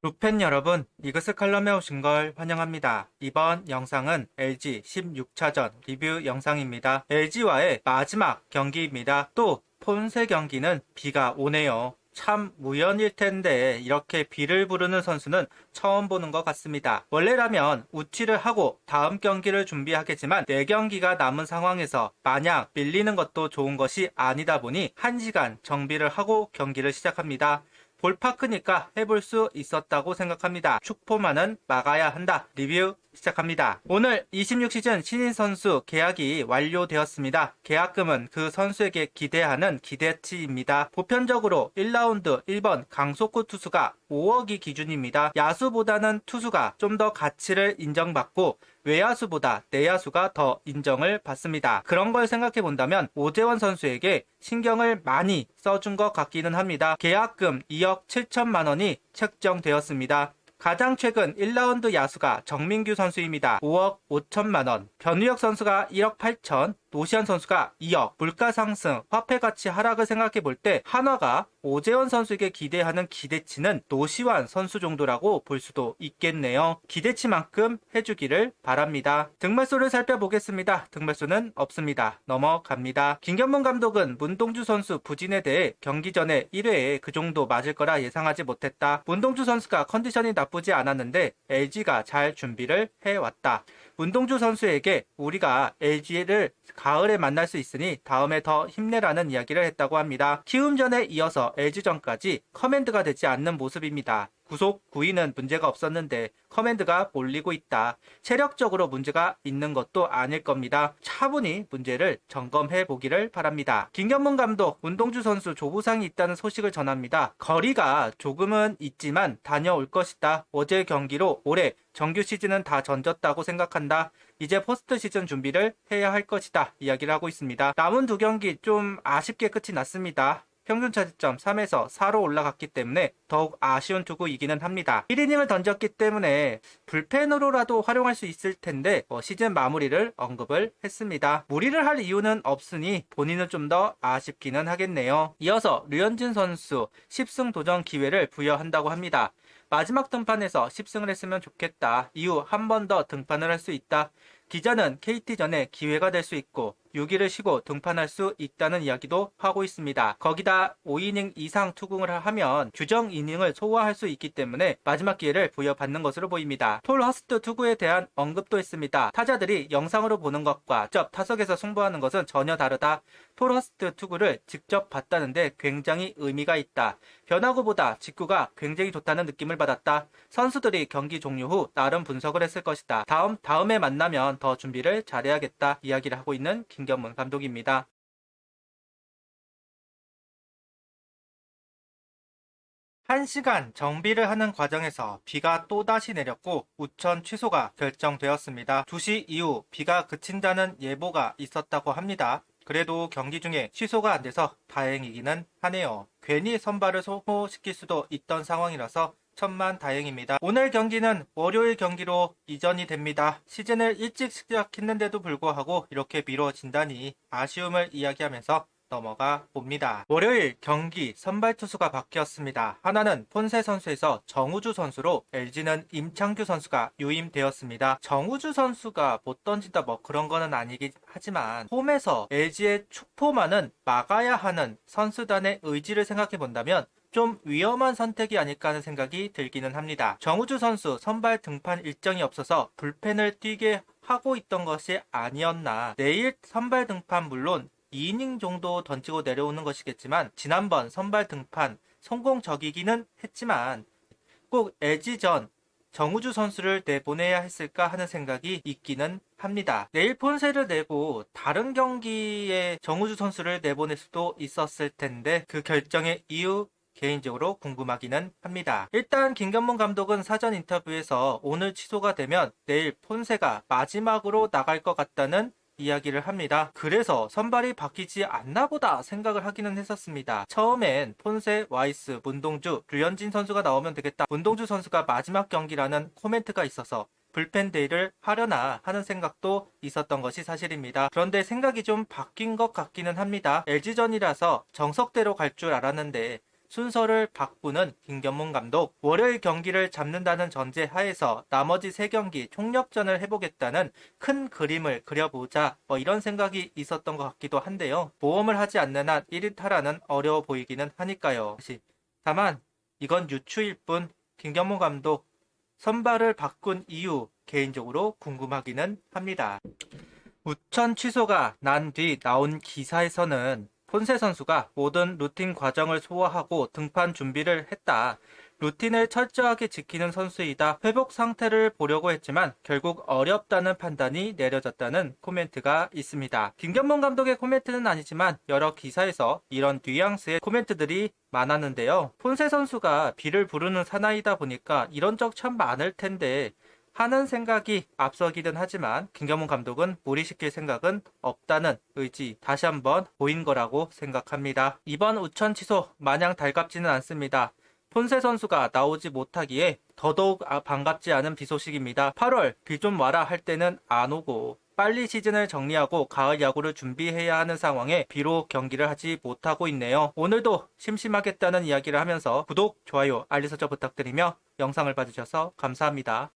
룩팬 여러분, 이그스 칼럼에 오신 걸 환영합니다. 이번 영상은 LG 16차전 리뷰 영상입니다. LG와의 마지막 경기입니다. 또 폰세 경기는 비가 오네요. 참 우연일 텐데 이렇게 비를 부르는 선수는 처음 보는 것 같습니다. 원래라면 우치를 하고 다음 경기를 준비하겠지만 4경기가 남은 상황에서 마냥 밀리는 것도 좋은 것이 아니다 보니 1시간 정비를 하고 경기를 시작합니다. 볼파크니까 해볼 수 있었다고 생각합니다. 축포만은 막아야 한다. 리뷰 시작합니다. 오늘 26시즌 신인 선수 계약이 완료되었습니다. 계약금은 그 선수에게 기대하는 기대치입니다. 보편적으로 1라운드 1번 강속구 투수가 5억이 기준입니다. 야수보다는 투수가 좀 더 가치를 인정받고 외야수보다 내야수가 더 인정을 받습니다. 그런 걸 생각해 본다면 오재원 선수에게 신경을 많이 써준 것 같기는 합니다. 계약금 2억 7천만 원이 책정되었습니다. 가장 최근 1라운드 야수가 정민규 선수입니다. 5억 5천만 원. 변우혁 선수가 1억 8천, 노시안 선수가 2억. 물가 상승, 화폐 가치 하락을 생각해 볼 때 한화가 오재원 선수에게 기대하는 기대치는 노시환 선수 정도라고 볼 수도 있겠네요. 기대치만큼 해주기를 바랍니다. 등말수를 살펴보겠습니다. 등말수는 없습니다. 넘어갑니다. 김견문 감독은 문동주 선수 부진에 대해 경기 전에 1회에 그 정도 맞을 거라 예상하지 못했다. 문동주 선수가 컨디션이 나쁘지 않았는데 LG가 잘 준비를 해왔다. 문동주 선수에게 우리가 LG를 가을에 만날 수 있으니 다음에 더 힘내라는 이야기를 했다고 합니다. 키움전에 이어서 LG전까지 커맨드가 되지 않는 모습입니다. 구속 9위는 문제가 없었는데 커맨드가 몰리고 있다. 체력적으로 문제가 있는 것도 아닐 겁니다. 차분히 문제를 점검해 보기를 바랍니다. 김견문 감독, 문동주 선수 조부상이 있다는 소식을 전합니다. 거리가 조금은 있지만 다녀올 것이다. 어제 경기로 올해 정규 시즌은 다 던졌다고 생각한다. 이제 포스트 시즌 준비를 해야 할 것이다. 이야기를 하고 있습니다. 남은 2경기 좀 아쉽게 끝이 났습니다. 평균 차지점 3에서 4로 올라갔기 때문에 더욱 아쉬운 투구이기는 합니다. 1이닝을 던졌기 때문에 불펜으로라도 활용할 수 있을 텐데 시즌 마무리를 언급을 했습니다. 무리를 할 이유는 없으니 본인은 좀 더 아쉽기는 하겠네요. 이어서 류현진 선수 10승 도전 기회를 부여한다고 합니다. 마지막 등판에서 10승을 했으면 좋겠다. 이후 한 번 더 등판을 할 수 있다. 기자는 KT전에 기회가 될 수 있고 6일을 쉬고 등판할 수 있다는 이야기도 하고 있습니다. 거기다 5이닝 이상 투구를 하면 규정 이닝을 소화할 수 있기 때문에 마지막 기회를 부여받는 것으로 보입니다. 톨 허스트 투구에 대한 언급도 했습니다. 타자들이 영상으로 보는 것과 직접 타석에서 승부하는 것은 전혀 다르다. 톨 허스트 투구를 직접 봤다는데 굉장히 의미가 있다. 변화구보다 직구가 굉장히 좋다는 느낌을 받았다. 선수들이 경기 종료 후 나름 분석을 했을 것이다. 다음에 만나면 더 준비를 잘해야겠다. 이야기를 하고 있는 김견문 감독입니다. 1시간 정비를 하는 과정에서 비가 또다시 내렸고 우천 취소가 결정되었습니다. 2시 이후 비가 그친다는 예보가 있었다고 합니다. 그래도 경기 중에 취소가 안 돼서 다행이기는 하네요. 괜히 선발을 소모시킬 수도 있던 상황이라서 천만 다행입니다. 오늘 경기는 월요일 경기로 이전이 됩니다. 시즌을 일찍 시작했는데도 불구하고 이렇게 미뤄진다니 아쉬움을 이야기하면서 넘어가 봅니다. 월요일 경기 선발 투수가 바뀌었습니다. 하나는 폰세 선수에서 정우주 선수로 LG는 임창규 선수가 유임되었습니다. 정우주 선수가 못 던진다 뭐 그런 거는 아니긴 하지만 홈에서 LG의 축포만은 막아야 하는 선수단의 의지를 생각해 본다면 좀 위험한 선택이 아닐까 하는 생각이 들기는 합니다. 정우주 선수 선발 등판 일정이 없어서 불펜을 뛰게 하고 있던 것이 아니었나. 내일 선발 등판 물론 2이닝 정도 던지고 내려오는 것이겠지만 지난번 선발 등판 성공적이기는 했지만 꼭 LG전 정우주 선수를 내보내야 했을까 하는 생각이 있기는 합니다. 내일 폰세를 내고 다른 경기에 정우주 선수를 내보낼 수도 있었을 텐데 그 결정의 이유 개인적으로 궁금하기는 합니다. 일단 김견문 감독은 사전 인터뷰에서 오늘 취소가 되면 내일 폰세가 마지막으로 나갈 것 같다는 이야기를 합니다. 그래서 선발이 바뀌지 않나 보다 생각을 하기는 했었습니다. 처음엔 폰세, 와이스, 문동주, 류현진 선수가 나오면 되겠다. 문동주 선수가 마지막 경기라는 코멘트가 있어서 불펜 데이를 하려나 하는 생각도 있었던 것이 사실입니다. 그런데 생각이 좀 바뀐 것 같기는 합니다. LG전이라서 정석대로 갈 줄 알았는데 순서를 바꾸는 김경문 감독. 월요일 경기를 잡는다는 전제 하에서 나머지 3경기 총력전을 해보겠다는 큰 그림을 그려보자 이런 생각이 있었던 것 같기도 한데요. 모험을 하지 않는 한 1위 탈환은 어려워 보이기는 하니까요. 다만 이건 유추일 뿐 김경문 감독 선발을 바꾼 이유 개인적으로 궁금하기는 합니다. 우천 취소가 난 뒤 나온 기사에서는 폰세 선수가 모든 루틴 과정을 소화하고 등판 준비를 했다. 루틴을 철저하게 지키는 선수이다. 회복 상태를 보려고 했지만 결국 어렵다는 판단이 내려졌다는 코멘트가 있습니다. 김경문 감독의 코멘트는 아니지만 여러 기사에서 이런 뉘앙스의 코멘트들이 많았는데요. 폰세 선수가 비를 부르는 사나이다 보니까 이런 적 참 많을 텐데 하는 생각이 앞서기는 하지만 김경문 감독은 무리시킬 생각은 없다는 의지 다시 한번 보인 거라고 생각합니다. 이번 우천 취소 마냥 달갑지는 않습니다. 폰세 선수가 나오지 못하기에 더더욱 반갑지 않은 비 소식입니다. 8월 비 좀 와라 할 때는 안 오고 빨리 시즌을 정리하고 가을 야구를 준비해야 하는 상황에 비로 경기를 하지 못하고 있네요. 오늘도 심심하겠다는 이야기를 하면서 구독, 좋아요, 알림 설정 부탁드리며 영상을 봐주셔서 감사합니다.